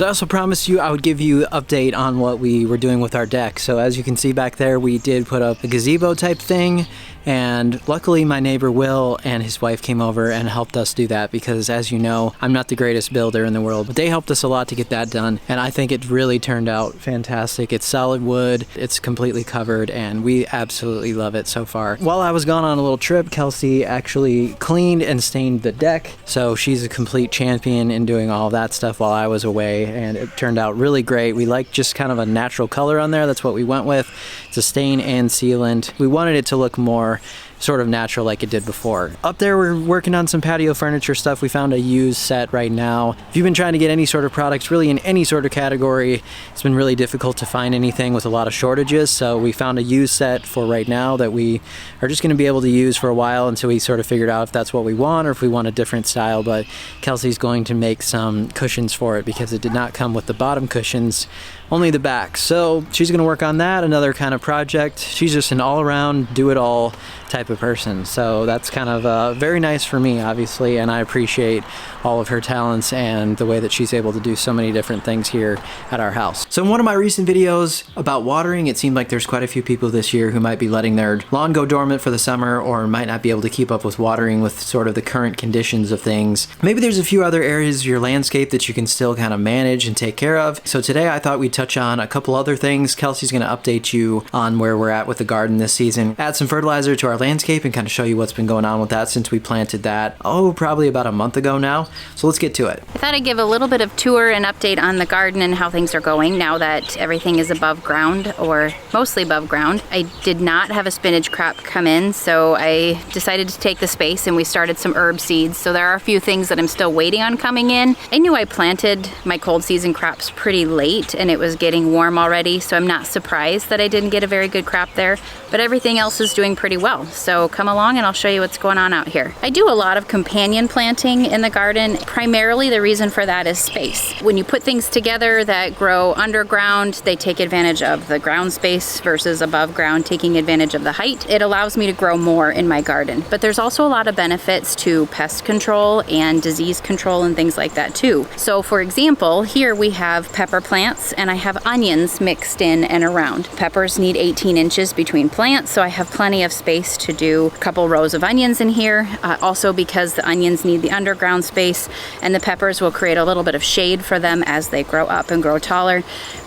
So I also promised you I would give you an update on what we were doing with our deck. So as you can see back there, we did put up a gazebo type thing, and luckily my neighbor Will and his wife came over and helped us do that, because as you know, I'm not the greatest builder in the world, but they helped us a lot to get that done, and I think it really turned out fantastic. It's solid wood, it's completely covered, and we absolutely love it so far. While I was gone on a little trip, Kelsey actually cleaned and stained the deck, so she's a complete champion in doing all that stuff while I was away, and it turned out really great. We like just kind of a natural color on there. That's what we went with. It's a stain and sealant. We wanted it to look more sort of natural like it did before. Up there, we're working on some patio furniture stuff. We found a used set right now. If you've been trying to get any sort of products really in any sort of category, it's been really difficult to find anything with a lot of shortages. So we found a used set for right now that we are just going to be able to use for a while until we sort of figured out if that's what we want or if we want a different style. But Kelsey's going to make some cushions for it because it did not come with the bottom cushions, only the back. So she's going to work on that, another kind of project. She's just an all-around, do-it-all type of person. So that's kind of very nice for me, obviously, and I appreciate all of her talents and the way that she's able to do so many different things here at our house. So in one of my recent videos about watering, it seemed like there's quite a few people this year who might be letting their lawn go dormant for the summer or might not be able to keep up with watering with sort of the current conditions of things. Maybe there's a few other areas of your landscape that you can still kind of manage and take care of. So today I thought we'd touch on a couple other things. Kelsey's going to update you on where we're at with the garden this season, add some fertilizer to our landscape, and kind of show you what's been going on with that since we planted that, probably about a month ago now. So let's get to it. I thought I'd give a little bit of tour and update on the garden and how things are going now that everything is above ground, or mostly above ground. I did not have a spinach crop come in, so I decided to take the space and we started some herb seeds. So there are a few things that I'm still waiting on coming in. I knew I planted my cold season crops pretty late and it was getting warm already, so I'm not surprised that I didn't get a very good crop there, but everything else is doing pretty well. So come along and I'll show you what's going on out here. I do a lot of companion planting in the garden. Primarily the reason for that is space. When you put things together that grow underground, they take advantage of the ground space versus above ground taking advantage of the height. It allows me to grow more in my garden. But there's also a lot of benefits to pest control and disease control and things like that too. So for example, here we have pepper plants and I have onions mixed in and around. Peppers need 18 inches between plants, so I have plenty of space to do a couple rows of onions in here. Also because the onions need the underground space and the peppers will create a little bit of shade for them as they grow up and grow taller.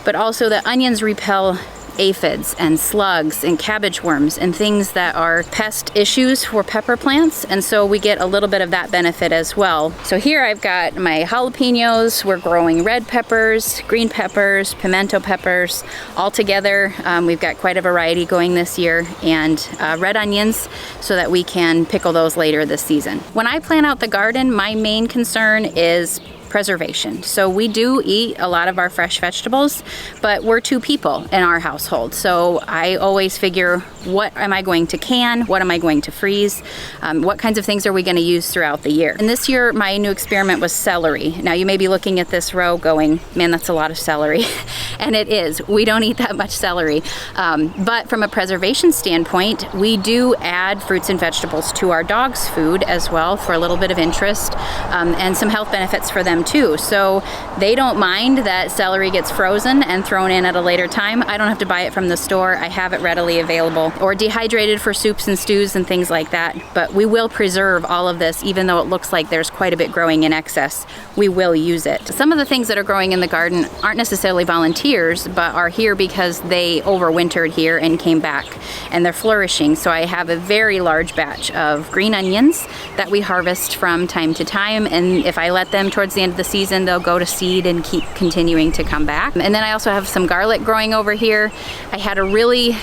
But also the onions repel aphids and slugs and cabbage worms and things that are pest issues for pepper plants, and so we get a little bit of that benefit as well. So here I've got my jalapenos. We're growing red peppers, green peppers, pimento peppers all together. We've got quite a variety going this year, and red onions so that we can pickle those later this season. When I plan out the garden, my main concern is preservation. So we do eat a lot of our fresh vegetables, but we're two people in our household. So I always figure, what am I going to can? What am I going to freeze? What kinds of things are we going to use throughout the year? And this year, my new experiment was celery. Now you may be looking at this row going, man, that's a lot of celery. And it is. We don't eat that much celery. But from a preservation standpoint, we do add fruits and vegetables to our dog's food as well for a little bit of interest and some health benefits for them too. So they don't mind that celery gets frozen and thrown in at a later time. I don't have to buy it from the store. I have it readily available, or dehydrated for soups and stews and things like that. But we will preserve all of this, even though it looks like there's quite a bit growing in excess. We will use it. Some of the things that are growing in the garden aren't necessarily volunteers, but are here because they overwintered here and came back, and they're flourishing. So I have a very large batch of green onions that we harvest from time to time, and if I let them towards the end of the season, they'll go to seed and keep continuing to come back. And then I also have some garlic growing over here. I had a really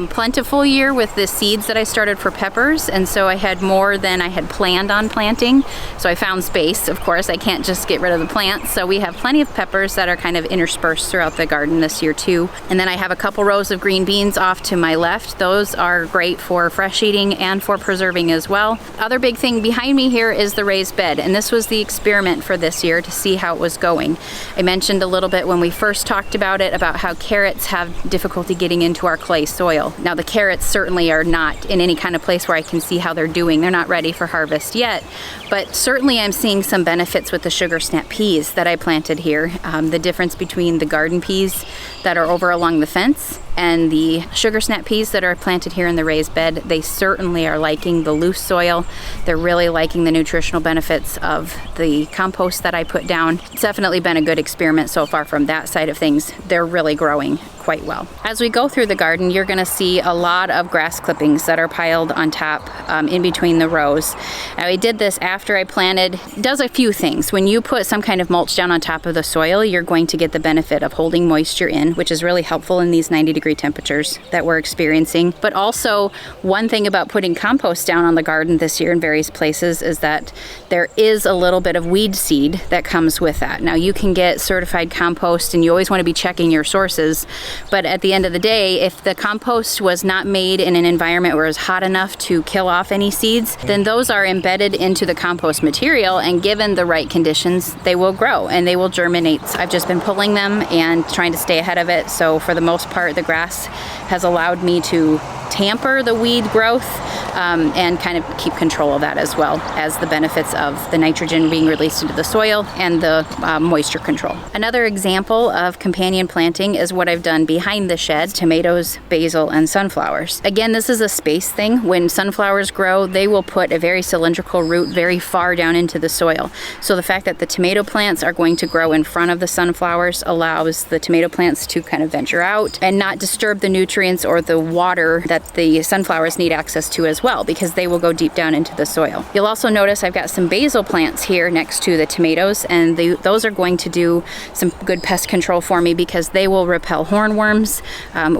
plentiful year with the seeds that I started for peppers, and so I had more than I had planned on planting. So I found space. Of course, I can't just get rid of the plants, so we have plenty of peppers that are kind of interspersed throughout the garden this year too. And then I have a couple rows of green beans off to my left. Those are great for fresh eating and for preserving as well. Other big thing behind me here is the raised bed, and this was the experiment for this year to see how it was going. I mentioned a little bit when we first talked about it about how carrots have difficulty getting into our clay soil. Now the carrots certainly are not in any kind of place where I can see how they're doing. They're not ready for harvest yet, but certainly I'm seeing some benefits with the sugar snap peas that I planted here. The difference between the garden peas that are over along the fence and the sugar snap peas that are planted here in the raised bed, they certainly are liking the loose soil. They're really liking the nutritional benefits of the compost that I put down. It's definitely been a good experiment so far from that side of things. They're really growing quite well. As we go through the garden, you're going to see a lot of grass clippings that are piled on top in between the rows. I did this after I planted. It does a few things. When you put some kind of mulch down on top of the soil, you're going to get the benefit of holding moisture in, which is really helpful in these 90-degree temperatures that we're experiencing. But also, one thing about putting compost down on the garden this year in various places is that there is a little bit of weed seed that comes with that. Now, you can get certified compost, and you always want to be checking your sources. But at the end of the day, if the compost was not made in an environment where it's hot enough to kill off any seeds, then those are embedded into the compost material, and given the right conditions, they will grow and they will germinate. I've just been pulling them and trying to stay ahead of it. So for the most part, the grass has allowed me to tamper the weed growth and kind of keep control of that, as well as the benefits of the nitrogen being released into the soil and the moisture control. Another example of companion planting is what I've done behind the shed: tomatoes, basil, and sunflowers. Again, this is a space thing. When sunflowers grow, they will put a very cylindrical root very far down into the soil. So the fact that the tomato plants are going to grow in front of the sunflowers allows the tomato plants to kind of venture out and not disturb the nutrients or the water that the sunflowers need access to as well, because they will go deep down into the soil. You'll also notice I've got some basil plants here next to the tomatoes, and those are going to do some good pest control for me because they will repel hornworms,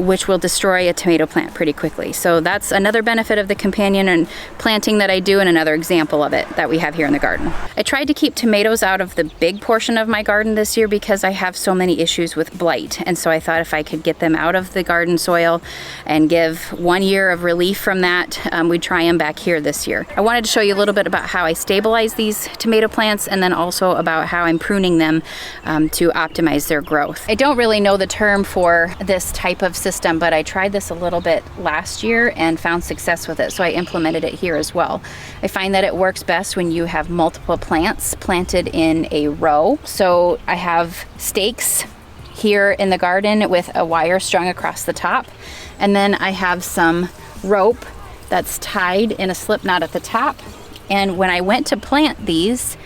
which will destroy a tomato plant pretty quickly. So that's another benefit of the companion and planting that I do, and another example of it that we have here in the garden. I tried to keep tomatoes out of the big portion of my garden this year because I have so many issues with blight, and so I thought if I could get them out of the garden soil and give 1 year of relief from that, we'd try them back here this year. I wanted to show you a little bit about how I stabilize these tomato plants, and then also about how I'm pruning them to optimize their growth. I don't really know the term for this type of system, but I tried this a little bit last year and found success with it, so I implemented it here as well. I find that it works best when you have multiple plants planted in a row. So I have stakes here in the garden with a wire strung across the top, and then I have some rope that's tied in a slip knot at the top. And when I went to plant these,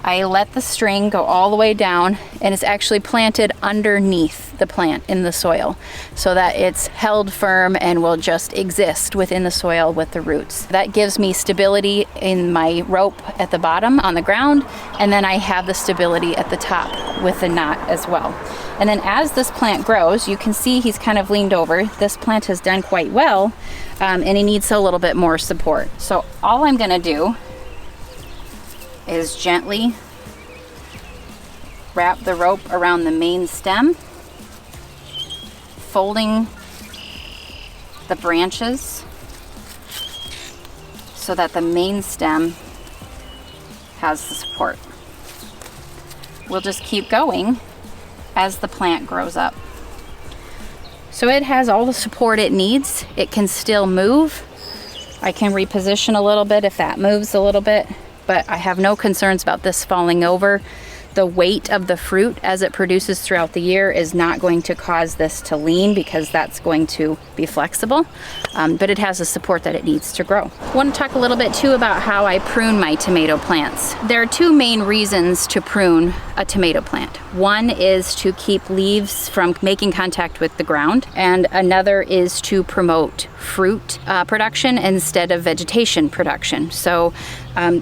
I let the string go all the way down, and it's actually planted underneath the plant in the soil so that it's held firm and will just exist within the soil with the roots. That gives me stability in my rope at the bottom on the ground, and then I have the stability at the top with the knot as well. And then as this plant grows, you can see he's kind of leaned over. This plant has done quite well, and he needs a little bit more support. So all I'm gonna do is gently wrap the rope around the main stem, folding the branches so that the main stem has the support. We'll just keep going as the plant grows up. So it has all the support it needs. It can still move. I can reposition a little bit if that moves a little bit, but I have no concerns about this falling over. The weight of the fruit as it produces throughout the year is not going to cause this to lean, because that's going to be flexible, but it has the support that it needs to grow. I want to talk a little bit too about how I prune my tomato plants. There are two main reasons to prune a tomato plant. One is to keep leaves from making contact with the ground, and another is to promote fruit production instead of vegetation production. So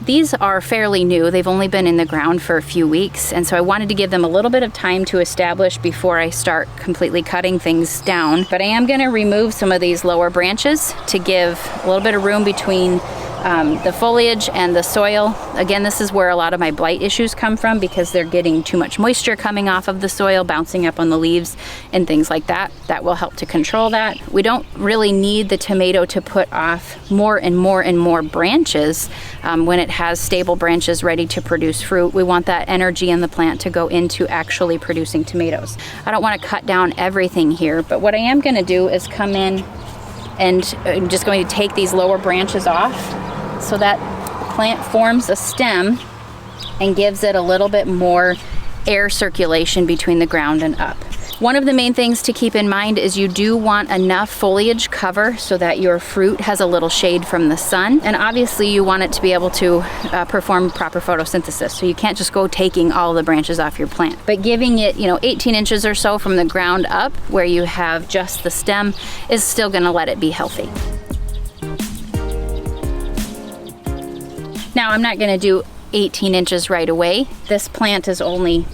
these are fairly new. They've only been in the ground for a few weeks, and so I wanted to give them a little bit of time to establish before I start completely cutting things down. But I am going to remove some of these lower branches to give a little bit of room between The foliage and the soil, again, this is where a lot of my blight issues come from because they're getting too much moisture coming off of the soil, bouncing up on the leaves and things like that. That will help to control that. We don't really need the tomato to put off more and more and more branches when it has stable branches ready to produce fruit. We want that energy in the plant to go into actually producing tomatoes. I don't want to cut down everything here, but what I am going to do is come in and I'm just going to take these lower branches off so that the plant forms a stem and gives it a little bit more air circulation between the ground and up. One of the main things to keep in mind is you do want enough foliage cover so that your fruit has a little shade from the sun. And obviously you want it to be able to perform proper photosynthesis. So you can't just go taking all the branches off your plant. But giving it, 18 inches or so from the ground up where you have just the stem is still gonna let it be healthy. Now I'm not gonna do 18 inches right away. This plant is only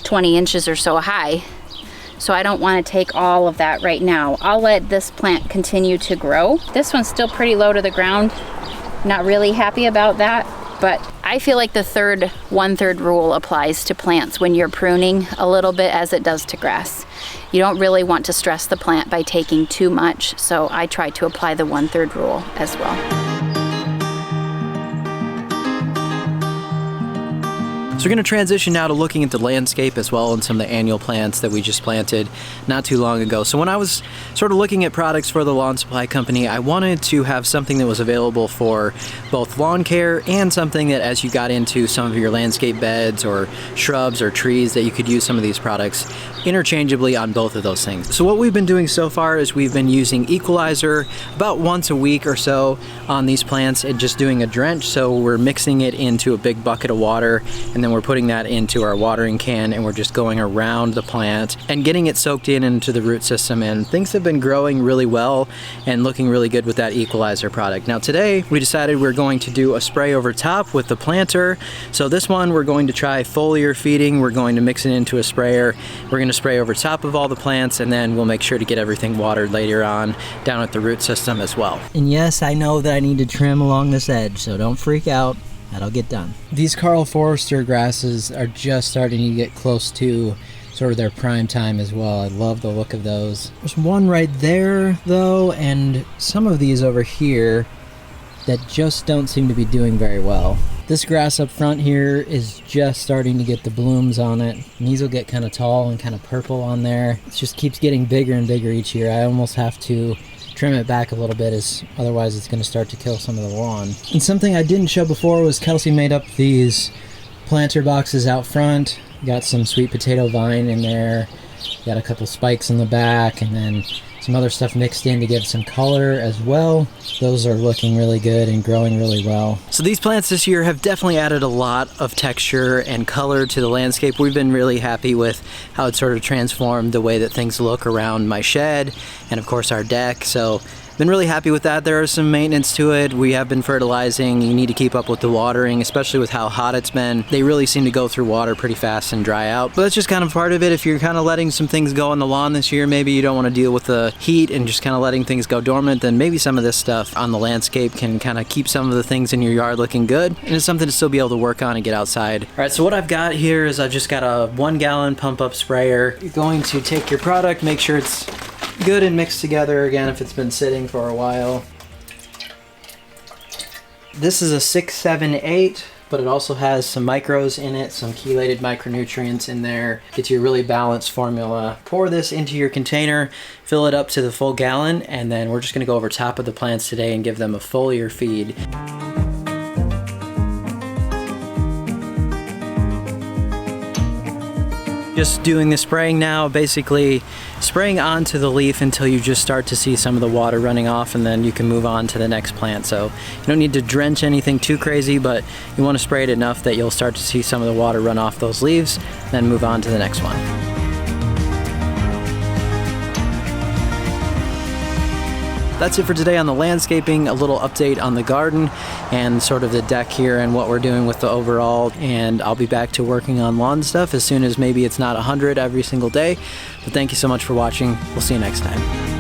20 inches or so high. So I don't want to take all of that right now. I'll let this plant continue to grow. This one's still pretty low to the ground. Not really happy about that, but I feel like the 1/3 rule applies to plants when you're pruning a little bit as it does to grass. You don't really want to stress the plant by taking too much, so I try to apply the 1/3 rule as well. So we're going to transition now to looking at the landscape as well and some of the annual plants that we just planted not too long ago. So when I was sort of looking at products for the lawn supply company, I wanted to have something that was available for both lawn care and something that as you got into some of your landscape beds or shrubs or trees that you could use some of these products interchangeably on both of those things. So what we've been doing so far is we've been using equalizer about once a week or so on these plants and just doing a drench. So we're mixing it into a big bucket of water and then we're putting that into our watering can and we're just going around the plant and getting it soaked in into the root system, and things have been growing really well and looking really good with that equalizer product. Now today we decided we're going to do a spray over top with the planter. So this one we're going to try foliar feeding. We're going to mix it into a sprayer. We're going to spray over top of all the plants and then we'll make sure to get everything watered later on down at the root system as well. And yes, I know that I need to trim along this edge, so don't freak out. That'll get done. These Carl Forester grasses are just starting to get close to sort of their prime time as well. I love the look of those. There's one right there though, and some of these over here that just don't seem to be doing very well. This grass up front here is just starting to get the blooms on it. And these will get kind of tall and kind of purple on there. It just keeps getting bigger and bigger each year. I almost have to trim it back a little bit, as otherwise it's going to start to kill some of the lawn. And something I didn't show before was Kelsey made up these planter boxes out front. Got some sweet potato vine in there, got a couple spikes in the back, and then some other stuff mixed in to give some color as well. Those are looking really good and growing really well. So these plants this year have definitely added a lot of texture and color to the landscape. We've been really happy with how it sort of transformed the way that things look around my shed and of course our deck. So been really happy with that. There is some maintenance to it. We have been fertilizing. You need to keep up with the watering, especially with how hot it's been. They really seem to go through water pretty fast and dry out. But that's just kind of part of it. If you're kind of letting some things go on the lawn this year, maybe you don't want to deal with the heat and just kind of letting things go dormant, then maybe some of this stuff on the landscape can kind of keep some of the things in your yard looking good. And it's something to still be able to work on and get outside. All right, so what I've got here is I've just got a 1 gallon pump up sprayer. You're going to take your product, make sure it's good and mixed together again if it's been sitting for a while. This is a 678, but it also has some micros in it, some chelated micronutrients in there. Gets you a really balanced formula. Pour this into your container, fill it up to the full gallon, and then we're just gonna go over top of the plants today and give them a foliar feed. Just doing the spraying now, basically spraying onto the leaf until you just start to see some of the water running off, and then you can move on to the next plant. So you don't need to drench anything too crazy, but you want to spray it enough that you'll start to see some of the water run off those leaves, then move on to the next one. That's it for today on the landscaping, a little update on the garden and sort of the deck here and what we're doing with the overall. And I'll be back to working on lawn stuff as soon as maybe it's not 100 every single day. But thank you so much for watching. We'll see you next time.